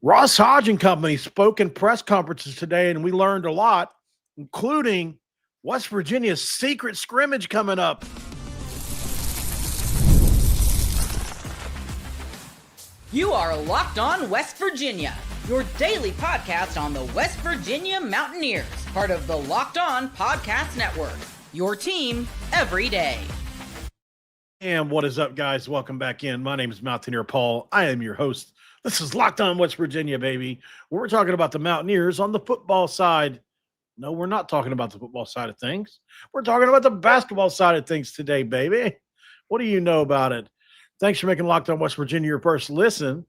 Ross Hodge and Company spoke in press conferences today, and we learned a lot, including West Virginia's secret scrimmage coming up. You are Locked On West Virginia, your daily podcast on the West Virginia Mountaineers, part of the Locked On Podcast Network, your team every day. And what is up, guys? Welcome back in. My name is Mountaineer Paul. I am your host. This is Locked On West Virginia, baby. We're talking about the Mountaineers on the football side. No, we're not talking about the football side of things. We're talking about the basketball side of things today, baby. What do you know about it? Thanks for making Locked On West Virginia your first listen,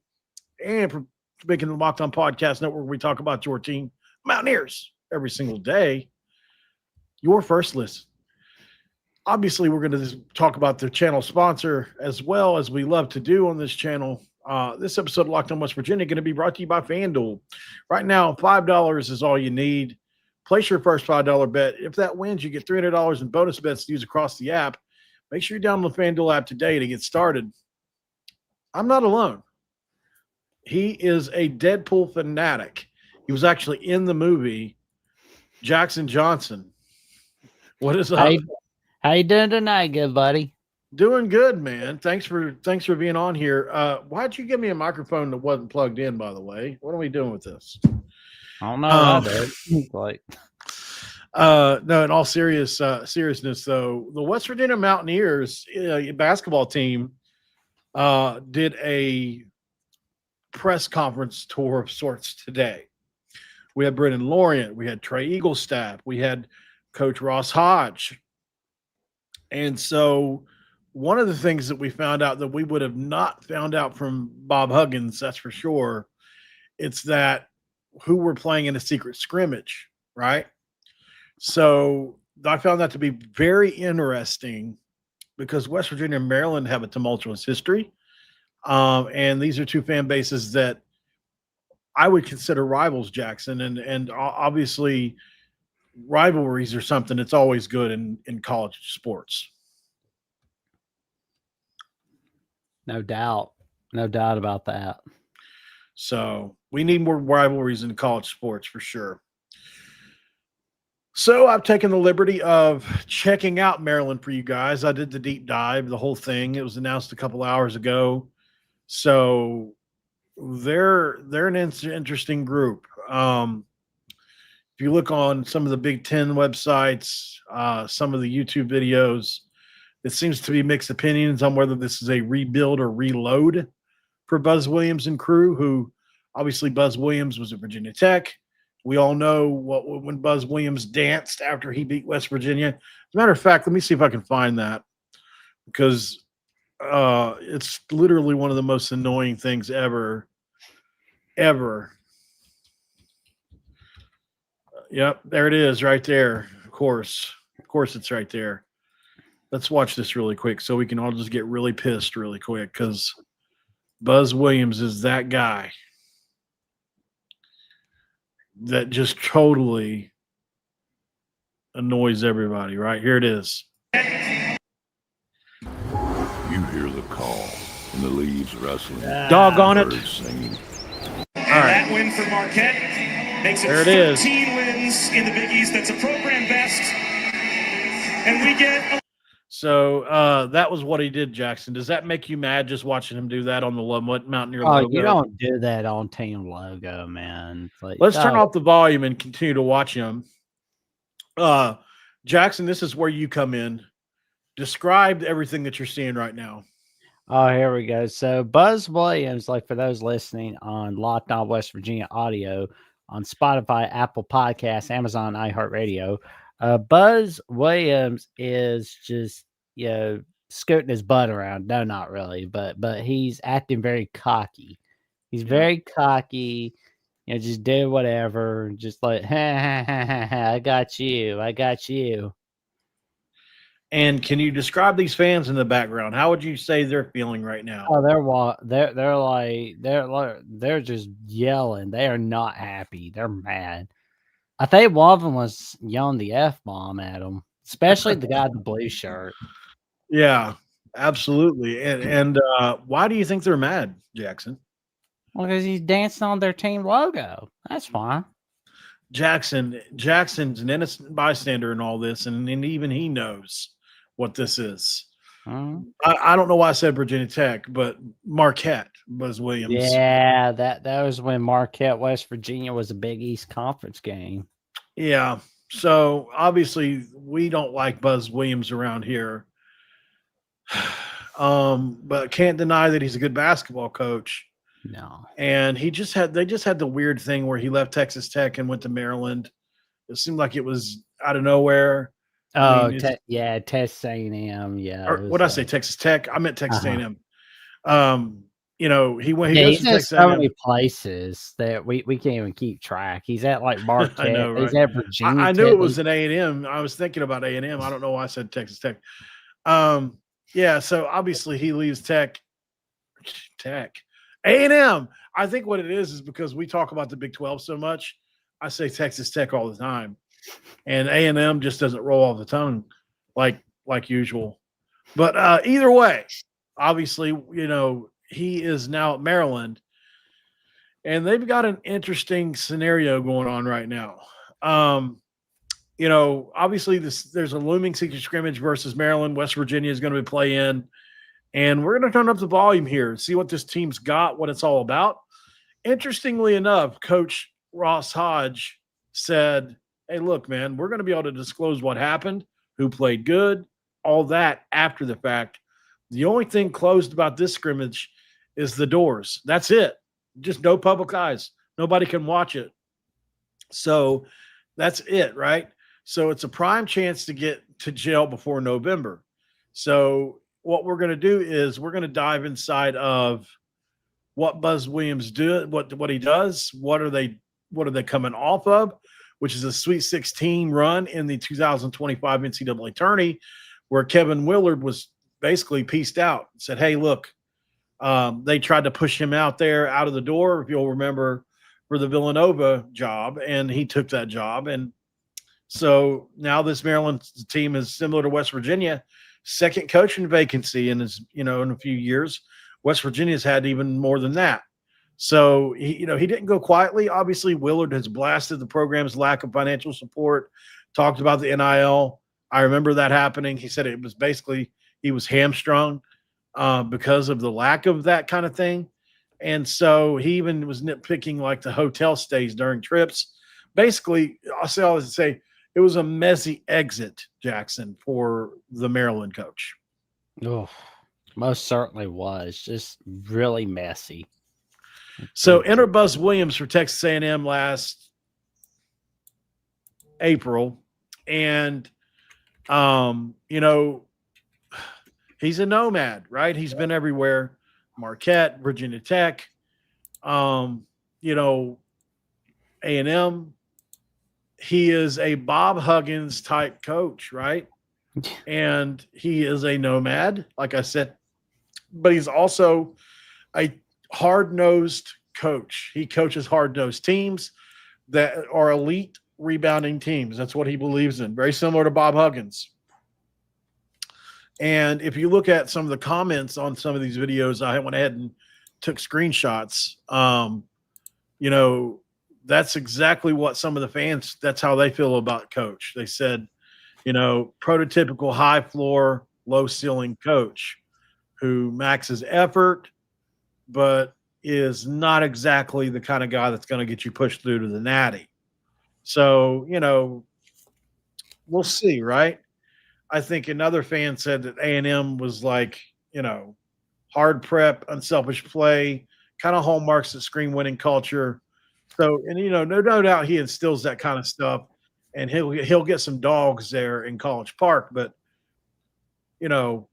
and for making the Locked On Podcast Network, where we talk about your team, Mountaineers, every single day. Your first listen. Obviously, we're going to talk about the channel sponsor as well, as we love to do on this channel. This episode of Locked On West Virginia is going to be brought to you by FanDuel. Right now, $5 is all you need. Place your first $5 bet. If that wins, you get $300 in bonus bets to use across the app. Make sure you download the FanDuel app today to get started. I'm not alone. He is a Deadpool fanatic. He was actually in the movie Jackson Johnson. What is up? How you doing tonight, good buddy? Doing good, man. Thanks for being on here. Why'd you give me a microphone that wasn't plugged in, by the way? What are we doing with this? I don't know. No, in all seriousness, though, the West Virginia Mountaineers basketball team did a press conference tour of sorts today. We had Brennan Lorient, we had Trey Eaglestaff, we had Coach Ross Hodge. And so one of the things that we found out that we would have not found out from Bob Huggins, that's for sure, it's that who we're playing in a secret scrimmage, right? So I found that to be very interesting because West Virginia and Maryland have a tumultuous history. And these are two fan bases that I would consider rivals, Jackson. And obviously rivalries are something that's always good in college sports. No doubt about that. So we need more rivalries in college sports for sure. So I've taken the liberty of checking out Maryland for you guys. I did the deep dive, the whole thing. It was announced a couple hours ago. So they're an interesting group. If you look on some of the Big Ten websites, some of the YouTube videos, it seems to be mixed opinions on whether this is a rebuild or reload for Buzz Williams and crew, who obviously Buzz Williams was at Virginia Tech. We all know when Buzz Williams danced after he beat West Virginia. As a matter of fact, let me see if I can find that, because it's literally one of the most annoying things ever. Yep, there it is right there. Of course, it's right there. Let's watch this really quick so we can all just get really pissed really quick, because Buzz Williams is that guy that just totally annoys everybody. Right here it is. You hear the call and the leaves rustling. Doggone it. Birds singing. All right. That win for Marquette makes it There it 13 is. wins in the Big East. That's a program best. And we get So that was what he did, Jackson. Does that make you mad just watching him do that on the Mountaineer Oh, logo? you don't do that on team logo, man. Like, Let's turn off the volume and continue to watch him. Jackson, this is where you come in. Describe everything that you're seeing right now. Oh, here we go. So Buzz Williams, like for those listening on Locked On West Virginia audio on Spotify, Apple Podcasts, Amazon, iHeartRadio, Buzz Williams is just, scooting his butt around. No, not really, but he's acting very cocky. He's very cocky, just do whatever, just like, I got you. And can you describe these fans in the background? How would you say they're feeling right now? Oh, they're just yelling. They are not happy. They're mad. I think one of them was yelling the F-bomb at him, especially the guy in the blue shirt. Yeah, absolutely. And why do you think they're mad, Jackson? Well, because he's dancing on their team logo. That's fine. Jackson's an innocent bystander in all this, and even he knows what this is. Mhm. I don't know why I said Virginia Tech, but Marquette, Buzz Williams. Yeah, that was when Marquette, West Virginia was a Big East Conference game. Yeah. So obviously we don't like Buzz Williams around here. But can't deny that he's a good basketball coach. No. And they just had the weird thing where he left Texas Tech and went to Maryland. It seemed like it was out of nowhere. Oh, I mean, Texas A&M. Yeah. or what did I say? Texas Tech. I meant Texas Uh-huh. A&M. He goes he's to at Texas so A&M. many places that we can't even keep track. He's at like I Marquette. know, He's right? at Virginia. I knew Tech. it was an A&M. I was thinking about A&M. I don't know why I said Texas Tech. Yeah. So obviously he leaves Tech. A&M. I think what it is because we talk about the Big 12 so much. I say Texas Tech all the time, and A&M just doesn't roll off the tongue like usual. But either way, obviously, he is now at Maryland, and they've got an interesting scenario going on right now. Obviously, there's a looming secret scrimmage versus Maryland. West Virginia is going to be play-in, and we're going to turn up the volume here, see what this team's got, what it's all about. Interestingly enough, Coach Ross Hodge said, hey, look, man, we're going to be able to disclose what happened, who played good, all that after the fact. The only thing closed about this scrimmage is the doors. That's it. Just no public eyes. Nobody can watch it. So that's it, right? So it's a prime chance to get to jail before November. So what we're going to do is we're going to dive inside of what Buzz Williams do, what he does, what are they coming off of, which is a Sweet 16 run in the 2025 NCAA tourney, where Kevin Willard was basically pieced out and said, hey, look, they tried to push him out of the door, if you'll remember, for the Villanova job, and he took that job. And so now this Maryland team is similar to West Virginia, second coaching vacancy in in a few years. West Virginia's had even more than that. So he didn't go quietly. Obviously, Willard has blasted the program's lack of financial support, talked about the NIL. I remember that happening. He said it was basically he was hamstrung because of the lack of that kind of thing. And so he even was nitpicking like the hotel stays during trips. Basically, I'll say it was a messy exit, Jackson, for the Maryland coach. Oh, most certainly was. Just really messy. So enter Buzz Williams for Texas A&M last April. And, he's a nomad, right? He's been everywhere. Marquette, Virginia Tech, A&M. He is a Bob Huggins type coach, right? And he is a nomad, like I said, but he's also a hard-nosed coach. He coaches hard-nosed teams that are elite rebounding teams. That's what he believes in. Very similar to Bob Huggins. And if you look at some of the comments on some of these videos, I went ahead and took screenshots. That's exactly what some of the fans, that's how they feel about coach. They said, prototypical high floor, low ceiling coach who maxes effort, but is not exactly the kind of guy that's going to get you pushed through to the natty. So, we'll see, right? I think another fan said that A&M was like, hard prep, unselfish play, kind of hallmarks of screen winning culture. So, and no doubt he instills that kind of stuff, and he'll get some dogs there in College Park. But I don't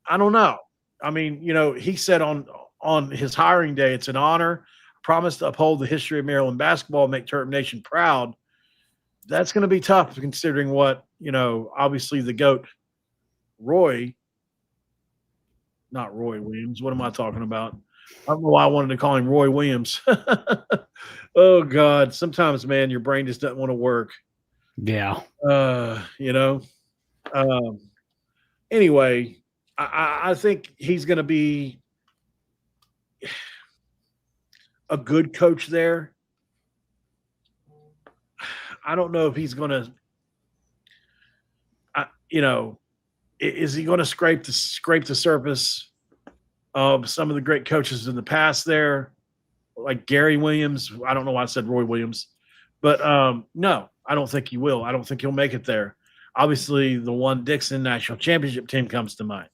know. I mean, he said on his hiring day, it's an honor. Promised to uphold the history of Maryland basketball, make Terp Nation proud. That's going to be tough considering what obviously the GOAT, not Roy Williams. What am I talking about? I don't know why I wanted to call him Roy Williams. Oh God. Sometimes, man, your brain just doesn't want to work. Yeah. Anyway, I think he's going to be a good coach there. I don't know if he's going to, is he going to scrape the surface of some of the great coaches in the past there, like Gary Williams? I don't know why I said Roy Williams, but no, I don't think he will. I don't think he'll make it there. Obviously, the one Dixon National Championship team comes to mind.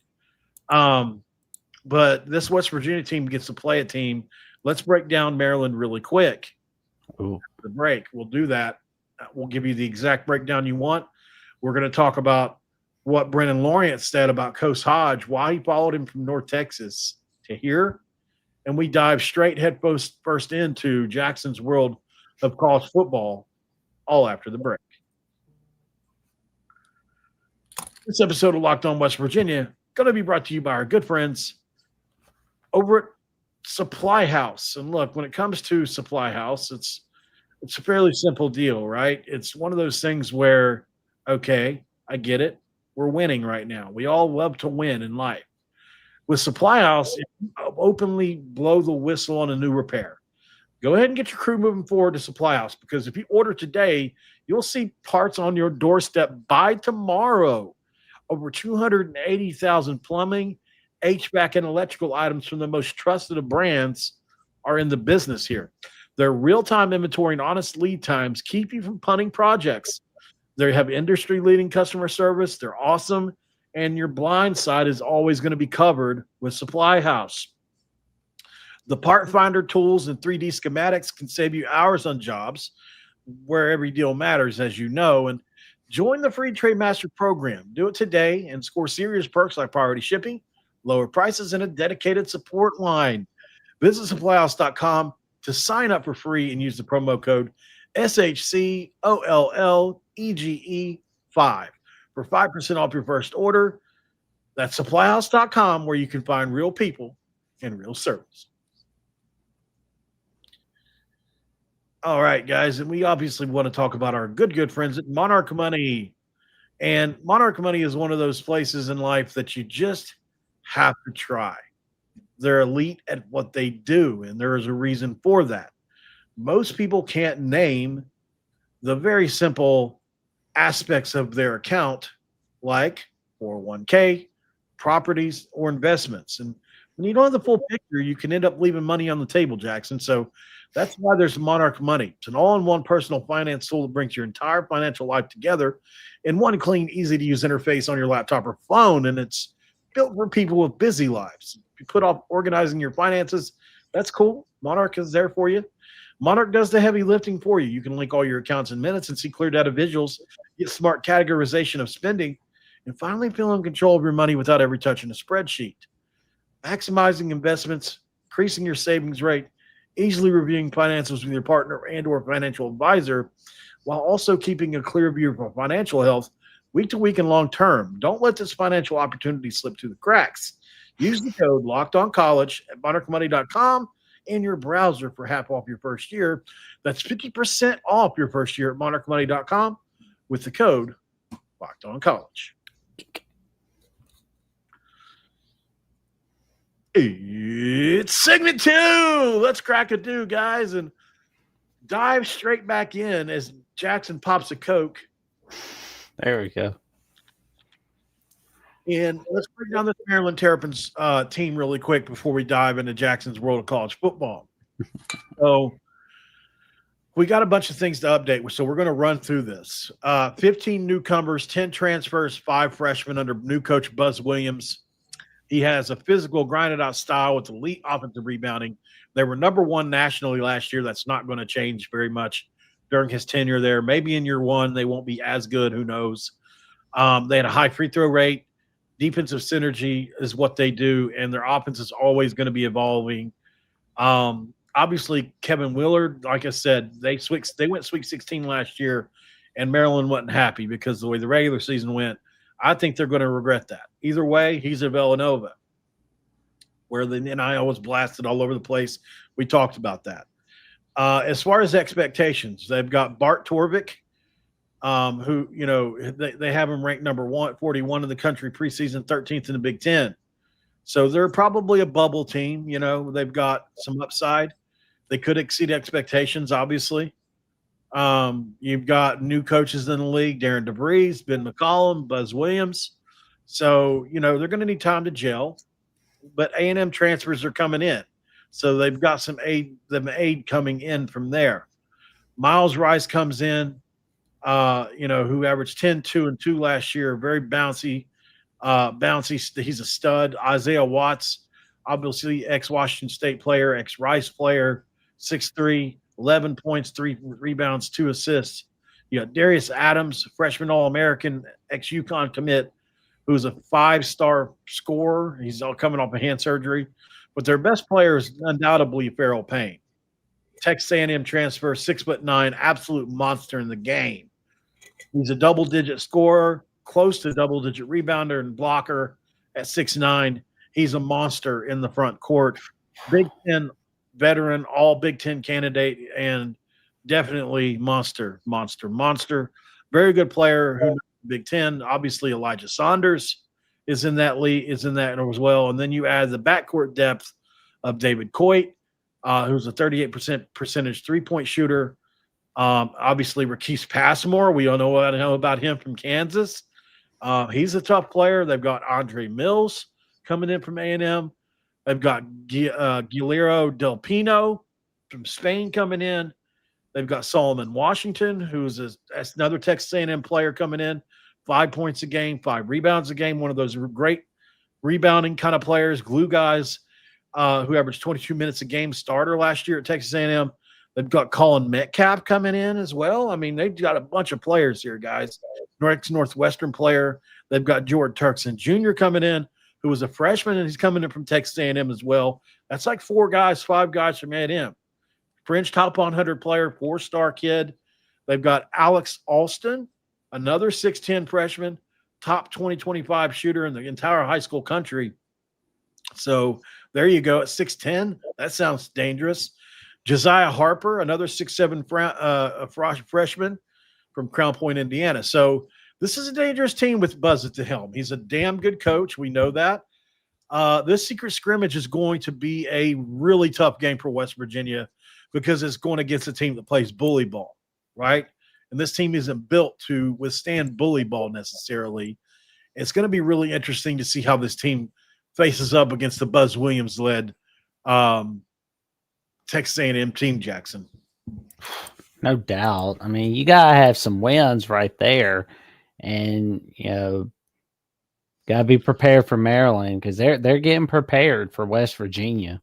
But this West Virginia team gets to play a team. Let's break down Maryland really quick. Ooh. The break. We'll do that. We'll give you the exact breakdown you want. We're going to talk about what Brennan Lorient said about Coach Hodge, why he followed him from North Texas to here. And we dive straight head first into Jackson's world of college football, all after the break. This episode of Locked On West Virginia going to be brought to you by our good friends over at Supply House. And look, when it comes to Supply House, it's a fairly simple deal, right? It's one of those things where, okay, I get it. We're winning right now. We all love to win in life. With Supply House, openly blow the whistle on a new repair. Go ahead and get your crew moving forward to Supply House, because if you order today, you'll see parts on your doorstep by tomorrow. Over 280,000 plumbing, HVAC, and electrical items from the most trusted of brands are in the business here. Their real-time inventory and honest lead times keep you from punting projects. They have industry-leading customer service. They're awesome. And your blind side is always going to be covered with Supply House. The part finder tools and 3D schematics can save you hours on jobs where every deal matters, as you know. And join the free Trade Master program. Do it today and score serious perks like priority shipping, lower prices, and a dedicated support line. Visit supplyhouse.com to sign up for free and use the promo code SHCOLLEGE5 for 5% off your first order. That's supplyhouse.com, where you can find real people and real service. All right, guys, and we obviously want to talk about our good friends at Monarch Money. And Monarch Money is one of those places in life that you just have to try. They're elite at what they do, and there is a reason for that. Most people can't name the very simple aspects of their account, like 401k, properties, or investments. And when you don't have the full picture, you can end up leaving money on the table, Jackson. So that's why there's Monarch Money. It's an all-in-one personal finance tool that brings your entire financial life together in one clean, easy-to-use interface on your laptop or phone, and it's built for people with busy lives. If you put off organizing your finances, that's cool. Monarch is there for you. Monarch does the heavy lifting for you. You can link all your accounts in minutes and see clear data visuals, get smart categorization of spending, and finally feel in control of your money without ever touching a spreadsheet. Maximizing investments, increasing your savings rate, easily reviewing finances with your partner and or financial advisor, while also keeping a clear view of your financial health week to week and long term. Don't let this financial opportunity slip through the cracks. Use the code LOCKEDONCollege at monarchmoney.com in your browser for half off your first year. That's 50% off your first year at monarchmoney.com with the code LOCKEDONCollege. It's segment 2. Let's crack a do, guys, and dive straight back in as Jackson pops a Coke. There we go. And let's break down this Maryland Terrapins team really quick before we dive into Jackson's world of college football. So we got a bunch of things to update, so we're going to run through this. 15 newcomers, 10 transfers, 5 freshmen under new coach Buzz Williams. He has a physical, grinded-out style with elite offensive rebounding. They were number 1 nationally last year. That's not going to change very much during his tenure there. Maybe in year 1 they won't be as good. Who knows? They had a high free throw rate. Defensive synergy is what they do, and their offense is always going to be evolving. Obviously, Kevin Willard, like I said, they went Sweet 16 last year, and Maryland wasn't happy because the way the regular season went. I think they're going to regret that. Either way, he's at Villanova, where the NIL was blasted all over the place. We talked about that. As far as expectations, they've got Bart Torvik, who, they have him ranked number 41 in the country preseason, 13th in the Big Ten. So they're probably a bubble team. They've got some upside. They could exceed expectations, obviously. You've got new coaches in the league, Darren DeVries, Ben McCollum, Buzz Williams. So, they're going to need time to gel. But A&M transfers are coming in. So they've got some aid coming in from there. Miles Rice comes in, who averaged 10, 2, and 2 last year. Very bouncy. He's a stud. Isaiah Watts, obviously ex-Washington State player, ex-Rice player, 6'3", 11 points, 3 rebounds, 2 assists. You got Darius Adams, freshman All-American, ex-UConn commit, who's a 5-star scorer. He's all coming off of hand surgery. But their best player is undoubtedly Farrell Payne. Texas A&M transfer, 6'9", absolute monster in the game. He's a double-digit scorer, close to double-digit rebounder and blocker at 6'9". He's a monster in the front court. Big Ten veteran, all Big Ten candidate, and definitely monster. Very good player who knows the Big Ten. Obviously, Elijah Saunders is in that league, as well. And then you add the backcourt depth of David Coit, who's a 38% percentage three-point shooter. Obviously, Rakeem Passmore, we all know about him from Kansas. He's a tough player. They've got Andre Mills coming in from A&M. They've got Guillermo Del Pino from Spain coming in. They've got Solomon Washington, who's another Texas A&M player coming in. 5 points a game, 5 rebounds a game. One of those great rebounding kind of players, glue guys, who averaged 22 minutes a game starter last year at Texas A&M. They've got Colin Metcalf coming in as well. I mean, they've got a bunch of players here, guys. Northwestern player. They've got Jordan Turkson Jr. coming in, who was a freshman, and he's coming in from Texas A&M as well. That's like 5 guys from A&M. Fringe top 100 player, 4-star kid. They've got Alex Alston, another 6'10 freshman, top 20-25 shooter in the entire high school country. So there you go at 6'10. That sounds dangerous. Josiah Harper, another 6'7 freshman from Crown Point, Indiana. So this is a dangerous team with Buzz at the helm. He's a damn good coach. We know that. This secret scrimmage is going to be a really tough game for West Virginia because it's going against a team that plays bully ball, right? And this team isn't built to withstand bully ball necessarily. It's going to be really interesting to see how this team faces up against the Buzz Williams-led Texas A&M team, Jackson. No doubt. I mean, you got to have some wins right there. And, got to be prepared for Maryland because they're getting prepared for West Virginia.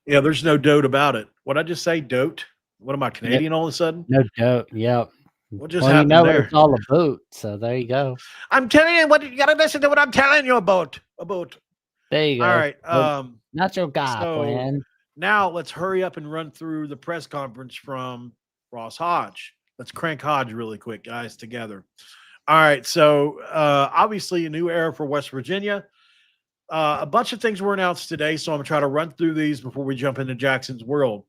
Yeah, there's no doubt about it. What I just say, dote? What am I, Canadian all of a sudden? No doubt. Yep. What just happened there? It's all about. So there you go. I'm telling you what you got to listen to what I'm telling you about. There you go. All right. Not your guy, man. Now let's hurry up and run through the press conference from Ross Hodge. Let's crank Hodge really quick, guys, together. All right. So obviously a new era for West Virginia. A bunch of things were announced today, so I'm going to try to run through these before we jump into Jackson's world.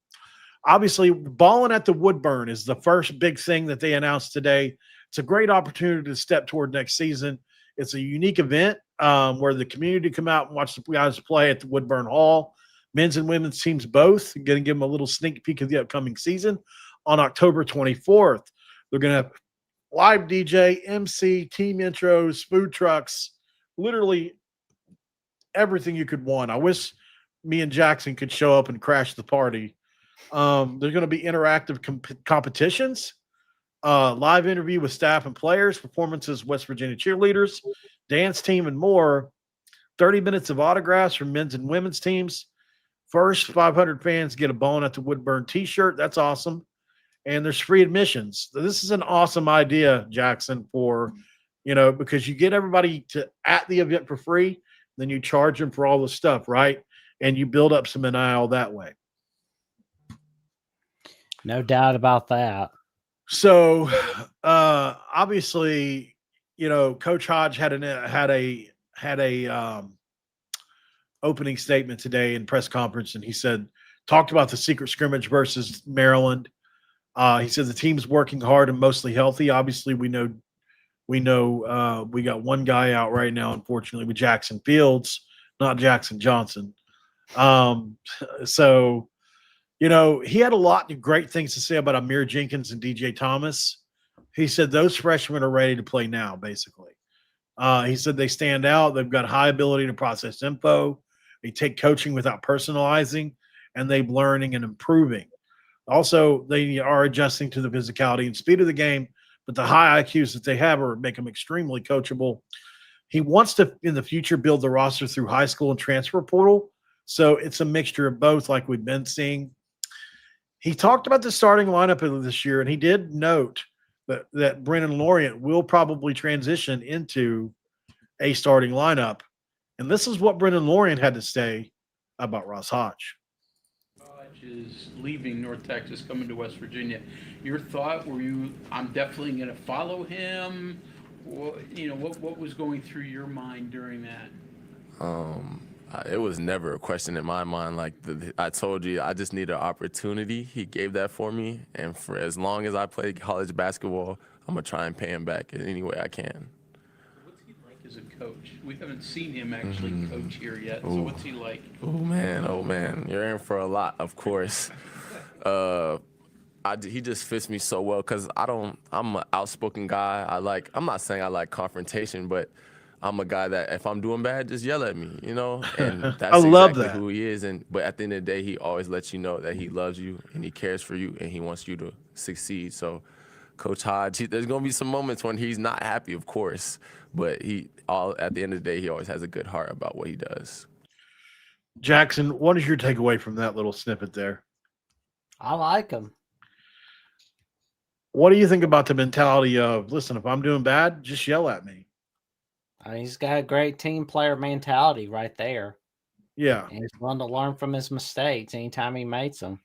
Obviously, balling at the Woodburn is the first big thing that they announced today. It's a great opportunity to step toward next season. It's a unique event where the community come out and watch the guys play at the Woodburn Hall. Men's and women's teams both. Going to give them a little sneak peek of the upcoming season on October 24th. They're going to have live DJ, MC, team intros, food trucks, literally everything you could want. I wish me and Jackson could show up and crash the party. There's going to be interactive competitions, live interview with staff and players, performances, West Virginia cheerleaders, dance team, and more. 30 minutes of autographs from men's and women's teams. First 500 fans get a Ballin' at the Woodburn t-shirt. That's awesome. And there's free admissions. This is an awesome idea, Jackson, for, because you get everybody at the event for free, then you charge them for all the stuff, right? And you build up some NIL that way. No doubt about that. So, obviously, Coach Hodge had a opening statement today in press conference, and he talked about the secret scrimmage versus Maryland. He said the team's working hard and mostly healthy. Obviously, we know we got one guy out right now, unfortunately, with Jackson Fields, not Jackson Johnson. So, You know, he had a lot of great things to say about Amir Jenkins and DJ Thomas. He said those freshmen are ready to play now, basically. He said they stand out. They've got high ability to process info. They take coaching without personalizing, and they're learning and improving. Also, they are adjusting to the physicality and speed of the game, but the high IQs that they have make them extremely coachable. He wants to, in the future, build the roster through high school and transfer portal. So it's a mixture of both, like we've been seeing. He talked about the starting lineup of this year, and he did note that Brennan Lorient will probably transition into a starting lineup. And this is what Brennan Lorient had to say about Ross Hodge. Hodge is leaving North Texas, coming to West Virginia. Your thought, I'm definitely going to follow him? What was going through your mind during that? It was never a question in my mind. Like I told you, I just need an opportunity. He gave that for me, and for as long as I play college basketball, I'm gonna try and pay him back in any way I can. What's he like as a coach? We haven't seen him actually coach here yet. Ooh. So what's he like? Oh man, you're in for a lot, of course. He just fits me so well because I'm an outspoken guy. I'm not saying I like confrontation, but I'm a guy that if I'm doing bad, just yell at me, And that's I love exactly that. who he is. But at the end of the day, he always lets you know that he loves you and he cares for you and he wants you to succeed. So, Coach Hodge, there's gonna be some moments when he's not happy, of course, but at the end of the day, he always has a good heart about what he does. Jackson, what is your takeaway from that little snippet there? I like him. What do you think about the mentality of, listen, if I'm doing bad, just yell at me? He's got a great team player mentality right there. Yeah, And he's willing to learn from his mistakes anytime he makes them.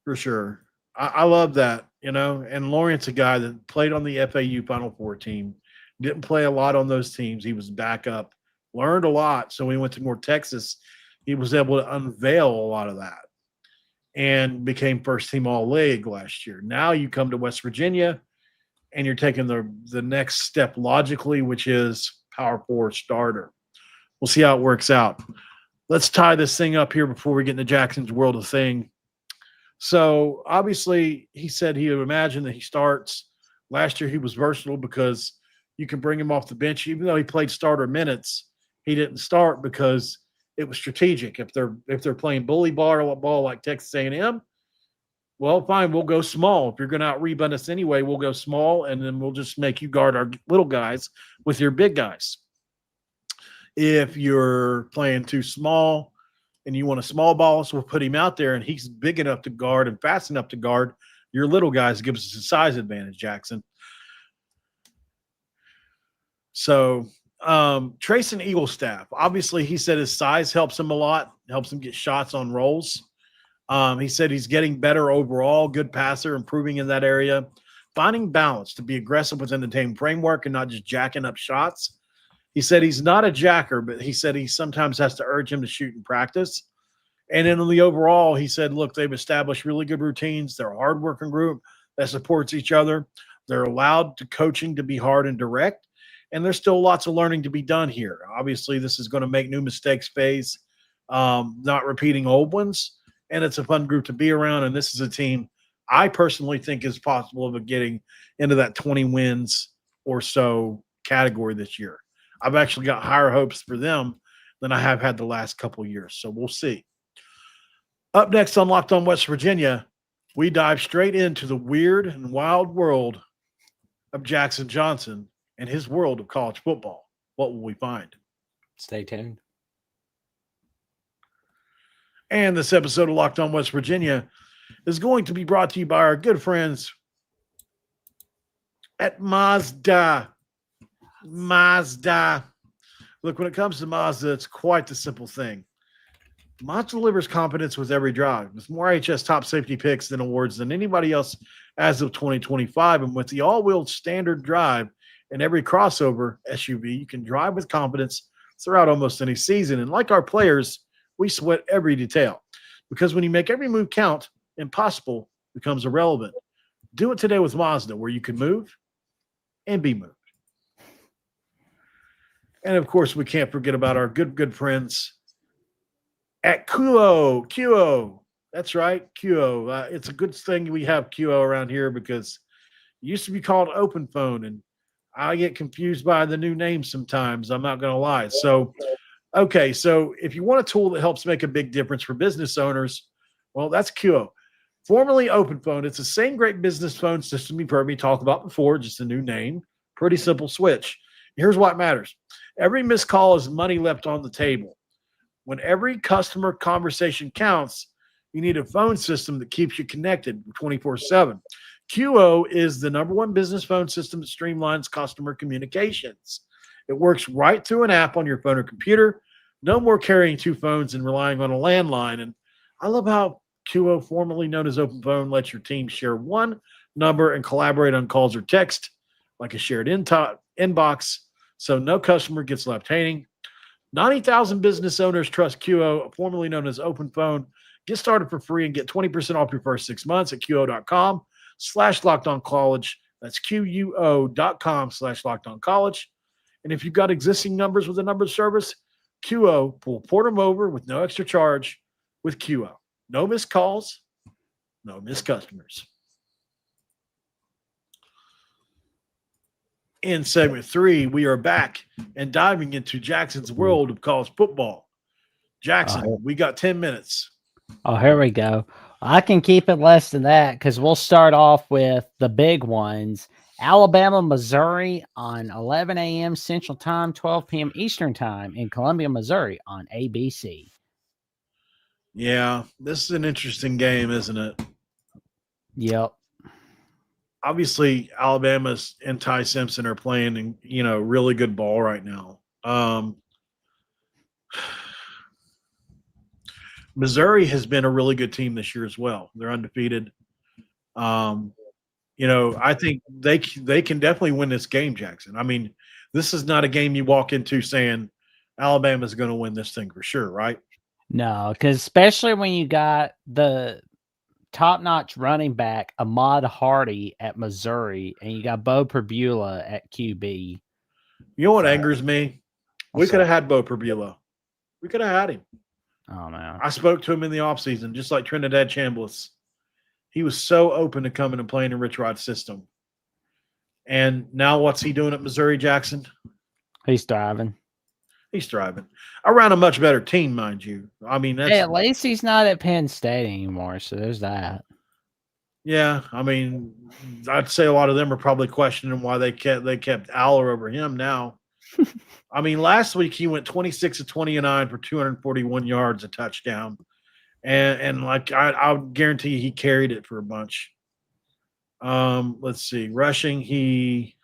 for sure. I love that, and Lorient's a guy that played on the FAU Final Four team, didn't play a lot on those teams. He was backup, learned a lot. So when he went to North Texas, he was able to unveil a lot of that and became first team All-League last year. Now you come to West Virginia and you're taking the next step logically, which is power forward starter. We'll see how it works out. Let's tie this thing up here before we get into Jackson's world of thing. So obviously he said he would imagine that he starts. Last year he was versatile because you can bring him off the bench. Even though he played starter minutes, he didn't start because it was strategic. If they're playing bully ball like Texas A&M, well, fine, we'll go small. If you're going to out-rebound us anyway, we'll go small, and then we'll just make you guard our little guys with your big guys. If you're playing too small and you want a small ball, so we'll put him out there, and he's big enough to guard and fast enough to guard your little guys. Gives us a size advantage, Jackson. So Trayson Eaglestaff, obviously he said his size helps him a lot, helps him get shots on rolls. He said he's getting better overall, good passer, improving in that area, finding balance to be aggressive within the team framework and not just jacking up shots. He said he's not a jacker, but he said he sometimes has to urge him to shoot in practice. And then in the overall, he said, look, they've established really good routines. They're a hardworking group that supports each other. They're allowed to coaching to be hard and direct. And there's still lots of learning to be done here. Obviously, this is going to make new mistakes phase, not repeating old ones. And it's a fun group to be around. And this is a team I personally think is possible of getting into that 20 wins or so category this year. I've actually got higher hopes for them than I have had the last couple of years. So we'll see. Up next on Locked On West Virginia, we dive straight into the weird and wild world of Jackson Johnson and his world of college football. What will we find? Stay tuned. And this episode of Locked On West Virginia is going to be brought to you by our good friends at Mazda. Look, when it comes to Mazda, it's quite the simple thing. Mazda delivers confidence with every drive. With more IHS top safety picks and awards than anybody else as of 2025, and with the all-wheel standard drive and every crossover SUV, you can drive with confidence throughout almost any season. And like our players, we sweat every detail because when you make every move count, impossible becomes irrelevant. Do it today with Mazda, where you can move and be moved. And of course, we can't forget about our good friends at QO, That's right, QO. It's a good thing we have QO around here because it used to be called Open Phone, and I get confused by the new name sometimes. I'm not going to lie. So, okay, so if you want a tool that helps make a big difference for business owners, well, that's QO. Formerly Open Phone, it's the same great business phone system you've heard me talk about before, just a new name. Pretty simple switch. Here's what matters. Every missed call is money left on the table. When every customer conversation counts, you need a phone system that keeps you connected 24/7. QO is the number one business phone system that streamlines customer communications. It works right through an app on your phone or computer. No more carrying two phones and relying on a landline. And I love how QO, formerly known as Open Phone, lets your team share one number and collaborate on calls or text like a shared inbox, so no customer gets left hanging. 90,000 business owners trust QO, formerly known as Open Phone. Get started for free and get 20% off your first 6 months at QO.com/LockedOnCollege. That's QUO.com/LockedOnCollege. And if you've got existing numbers with a number service, QO will port them over with no extra charge with QO. No missed calls, no missed customers. In segment 3, we are back and diving into Jackson's world of college football. Jackson, we got 10 minutes. Oh, here we go. I can keep it less than that because we'll start off with the big ones. Alabama, Missouri on 11 a.m. Central Time, 12 p.m. Eastern Time in Columbia, Missouri on ABC. Yeah, this is an interesting game, isn't it? Yep. Obviously, Alabama's and Ty Simpson are playing, really good ball right now. Missouri has been a really good team this year as well. They're undefeated. I think they can definitely win this game, Jackson. I mean, this is not a game you walk into saying Alabama's going to win this thing for sure, right? No, because especially when you got the top-notch running back Ahmad Hardy at Missouri, and you got Bo Perbula at QB. You know what angers me? We could have had Bo Perbula. We could have had him. Oh, man. I spoke to him in the offseason, just like Trinidad Chambliss. He was so open to coming and playing in Rich Rod's system. And now what's he doing at Missouri, Jackson? He's thriving. He's thriving. Around a much better team, mind you. I mean, that's, hey, at least he's not at Penn State anymore, so there's that. Yeah, I mean, I'd say a lot of them are probably questioning why they kept Aller over him now. I mean, last week he went 26 of 29 for 241 yards, a touchdown. And like I would guarantee he carried it for a bunch. Let's see. Rushing, he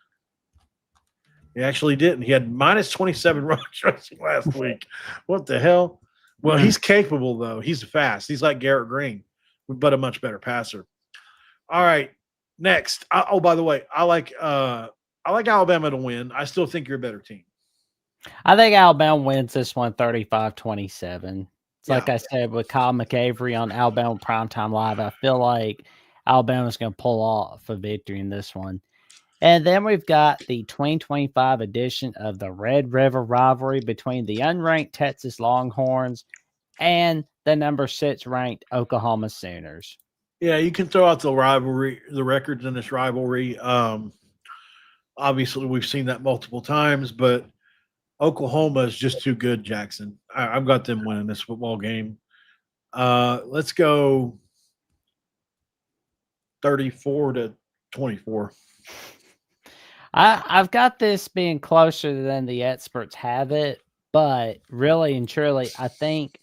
actually didn't. He had minus 27 rushing last week. What the hell? Well, he's capable, though. He's fast. He's like Garrett Green, but a much better passer. All right, next. By the way, I like Alabama to win. I still think you're a better team. I think Alabama wins this one 35-27. It's like I said with Kyle McAvery on Alabama Primetime Live. I feel like Alabama's going to pull off a victory in this one. And then we've got the 2025 edition of the Red River rivalry between the unranked Texas Longhorns and the number 6 ranked Oklahoma Sooners. Yeah, you can throw out the rivalry, the records in this rivalry. Obviously, we've seen that multiple times, but Oklahoma is just too good, Jackson. I've got them winning this football game. Let's go 34-24. I've got this being closer than the experts have it, but really and truly, I think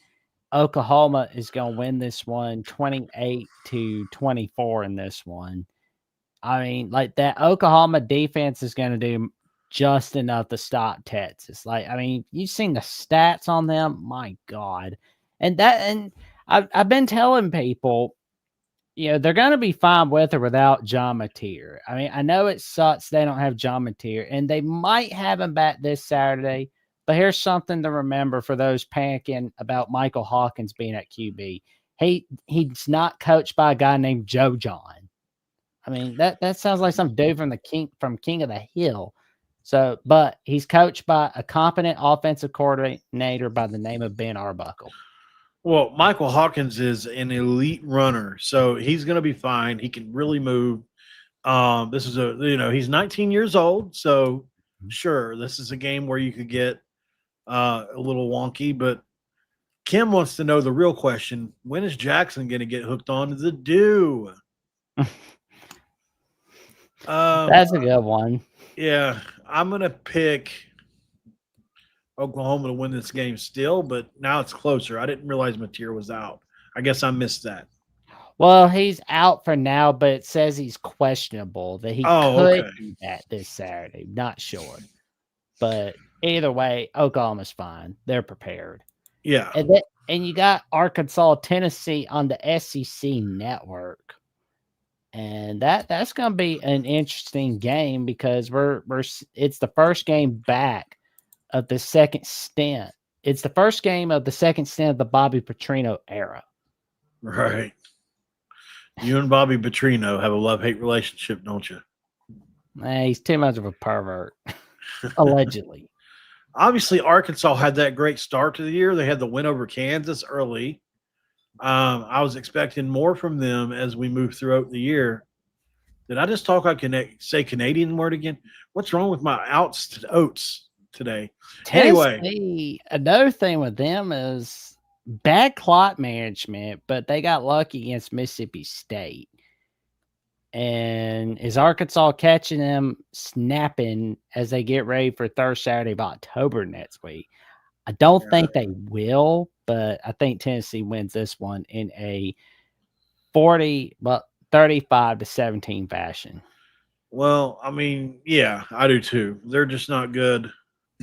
Oklahoma is going to win this one 28-24 in this one. I mean, like that Oklahoma defense is going to do just enough to stop Texas. Like, I mean, you've seen the stats on them. My God. And I've been telling people, they're going to be fine with or without John Mateer. I mean, I know it sucks they don't have John Mateer, and they might have him back this Saturday, but here's something to remember for those panicking about Michael Hawkins being at QB. He's not coached by a guy named Joe John. I mean, that sounds like some dude from King of the Hill. So, but he's coached by a competent offensive coordinator by the name of Ben Arbuckle. Well, Michael Hawkins is an elite runner, so he's going to be fine. He can really move. This is he's 19 years old, so sure, this is a game where you could get a little wonky. But Kim wants to know the real question: when is Jackson going to get hooked on to the dew? That's a good one. Yeah, I'm going to pick Oklahoma to win this game still, but now it's closer. I didn't realize Mateer was out. I guess I missed that. Well, he's out for now, but it says he's questionable, that he could do that this Saturday. Not sure. But either way, Oklahoma's fine. They're prepared. Yeah. And you got Arkansas, Tennessee on the SEC network. And that's going to be an interesting game because it's the first game back of the second stint. It's the first game of the second stint of the Bobby Petrino era. Right. You and Bobby Petrino have a love-hate relationship, don't you? He's too much of a pervert, allegedly. Obviously, Arkansas had that great start to the year. They had the win over Kansas early. I was expecting more from them as we move throughout the year. Did I just talk like say Canadian word again? What's wrong with my oats today? Anyway, Tennessee, another thing with them is bad clock management, but they got lucky against Mississippi State. And is Arkansas catching them snapping as they get ready for third Saturday of October next week? I don't think they will, but I think Tennessee wins this one in a 35-17 fashion. Well, I mean, yeah, I do too. They're just not good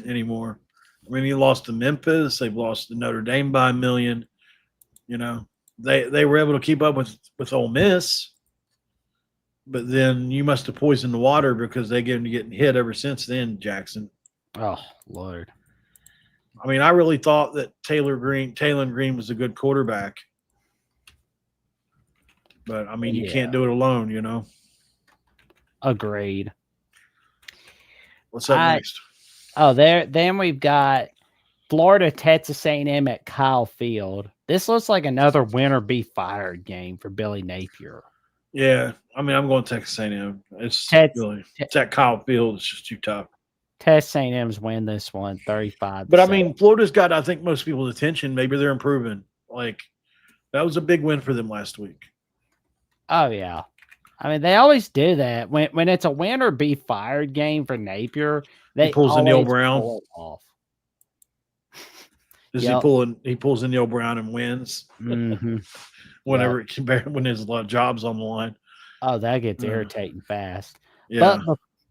anymore. I mean, you lost to Memphis. They've lost to Notre Dame by 1 million. You know, they were able to keep up with Ole Miss, but then you must have poisoned the water because they've been getting hit ever since then, Jackson. Oh, Lord. I mean, I really thought that Taylor Green was a good quarterback. But, I mean, you can't do it alone, you know. Agreed. What's up next? Then we've got Florida, Texas A&M at Kyle Field. This looks like another win or be fired game for Billy Napier. Yeah, I mean, I'm going Texas A&M. It's at Kyle Field. It's just too tough. Texas A&M's win this one, 35. But, I mean, Florida's got, I think, most people's attention. Maybe they're improving. Like, that was a big win for them last week. Oh, yeah. I mean, they always do that. When it's a win or be fired game for Napier, he pulls a Neil Brown. Off. He pulls a Neil Brown and wins Mm-hmm. when there's a lot of jobs on the line. Oh, that gets irritating fast. Yeah.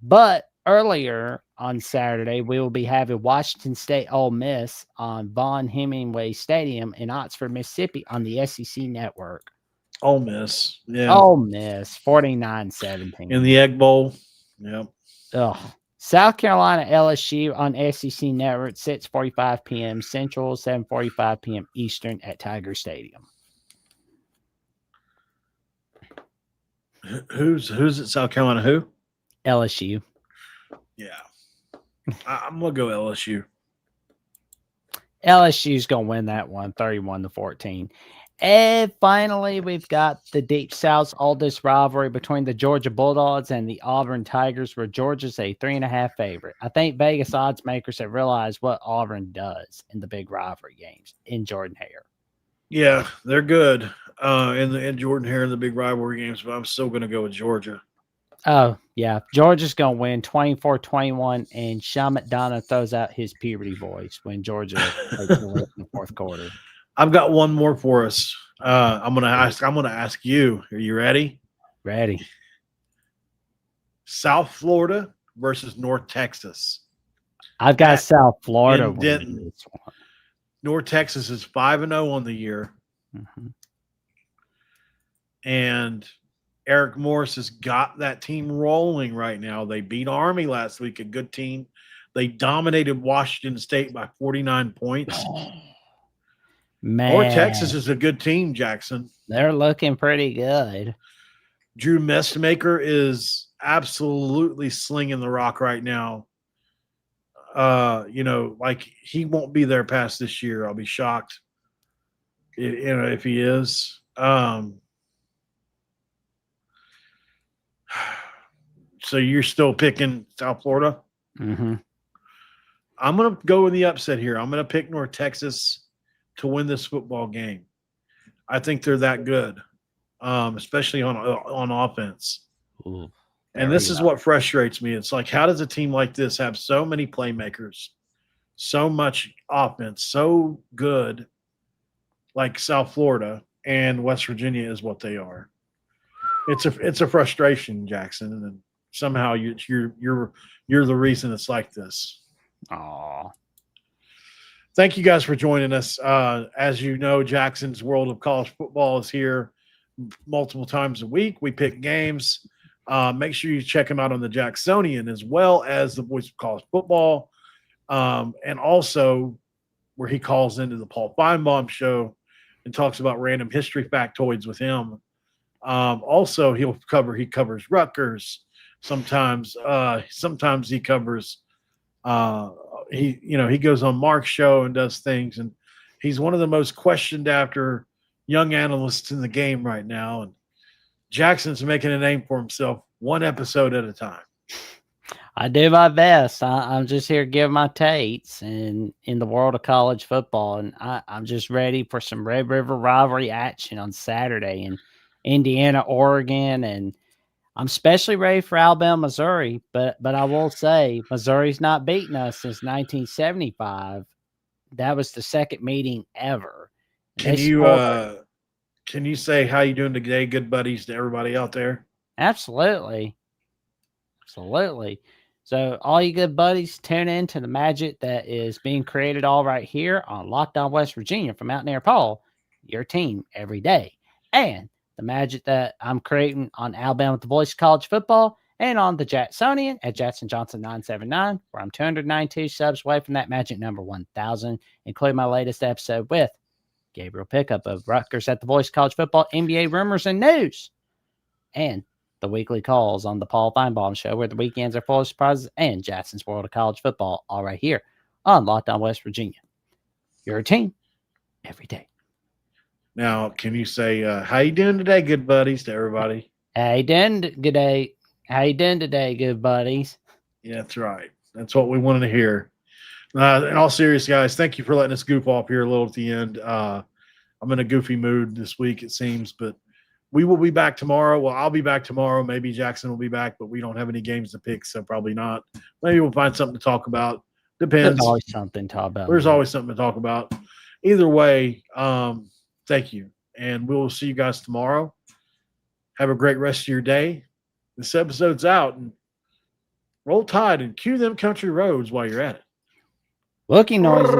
But earlier on Saturday, we will be having Washington State Ole Miss on Von Hemingway Stadium in Oxford, Mississippi on the SEC network. Ole Miss. Yeah. Ole Miss, 49-17. In the Egg Bowl. Yep. Ugh. South Carolina LSU on SEC network, 6:45 p.m. Central, 7:45 p.m. Eastern at Tiger Stadium. Who's at South Carolina? Who? LSU. Yeah. I'm going to go LSU. LSU's going to win that one, 31-14. And finally, we've got the Deep South's oldest rivalry between the Georgia Bulldogs and the Auburn Tigers, where Georgia's a 3.5 favorite. I think Vegas odds makers have realized what Auburn does in the big rivalry games in Jordan-Hare. Yeah, they're good in Jordan-Hare in the big rivalry games, but I'm still going to go with Georgia. Oh, yeah. Georgia's going to win 24-21, and Sean McDonough throws out his puberty voice when Georgia takes the lead in the fourth quarter. I've got one more for us. I'm gonna ask you. Are you ready? Ready. South Florida versus North Texas. I've got South Florida in Denton. North Texas is 5-0 on the year. Mm-hmm. And Eric Morris has got that team rolling right now. They beat Army last week, a good team. They dominated Washington State by 49 points. Man, North Texas is a good team, Jackson. They're looking pretty good. Drew Messmaker is absolutely slinging the rock right now. Like he won't be there past this year. I'll be shocked. if he is. So you're still picking South Florida? Mm-hmm. I'm going to go with the upset here. I'm going to pick North Texas to win this football game. I think they're that good, especially on offense. Ooh, And this is what frustrates me. It's like, how does a team like this have so many playmakers, so much offense, so good, like South Florida and West Virginia is what they are? It's a frustration, Jackson, and somehow you're the reason it's like this. Aw. Thank you guys for joining us. As you know, Jackson's World of College Football is here multiple times a week. We pick games. Make sure you check him out on the Jacksonian as well as the Voice of College Football, and also where he calls into the Paul Feinbaum show and talks about random history factoids with him. Also, he covers Rutgers. Sometimes he covers. He goes on Mark's show and does things, and he's one of the most questioned after young analysts in the game right now. And Jackson's making a name for himself one episode at a time. I do my best. I'm just here to give my takes in the world of college football, and I'm just ready for some Red River rivalry action on Saturday in Indiana, Oregon, and I'm especially ready for Alabama, Missouri. But I will say Missouri's not beaten us since 1975. That was the second meeting ever. Can you say how you doing today, good buddies, to everybody out there? Absolutely. So all you good buddies, tune in to the magic that is being created all right here on Lockdown West Virginia from Mountaineer Paul, your team every day. And the magic that I'm creating on Alabama with the Voice of College Football and on the Jacksonian at Jackson Johnson 979, where I'm 292 subs away from that magic number 1,000, including my latest episode with Gabriel Pickup of Rutgers at the Voice of College Football, NBA rumors and news, and the weekly calls on the Paul Feinbaum show, where the weekends are full of surprises, and Jackson's World of College Football, all right here on Lockdown West Virginia. Your team every day. Now, can you say, how you doing today, good buddies, to everybody? How you doing today? How you doing today, good buddies? Yeah, that's right. That's what we wanted to hear. In all seriousness, guys, thank you for letting us goof off here a little at the end. I'm in a goofy mood this week, it seems, but we will be back tomorrow. Well, I'll be back tomorrow. Maybe Jackson will be back, but we don't have any games to pick, so probably not. Maybe we'll find something to talk about. Depends. There's always something to talk about. There's always something to talk about. Either way, thank you. And we'll see you guys tomorrow. Have a great rest of your day. This episode's out. And roll Tide and cue them country roads while you're at it. Looking noisy.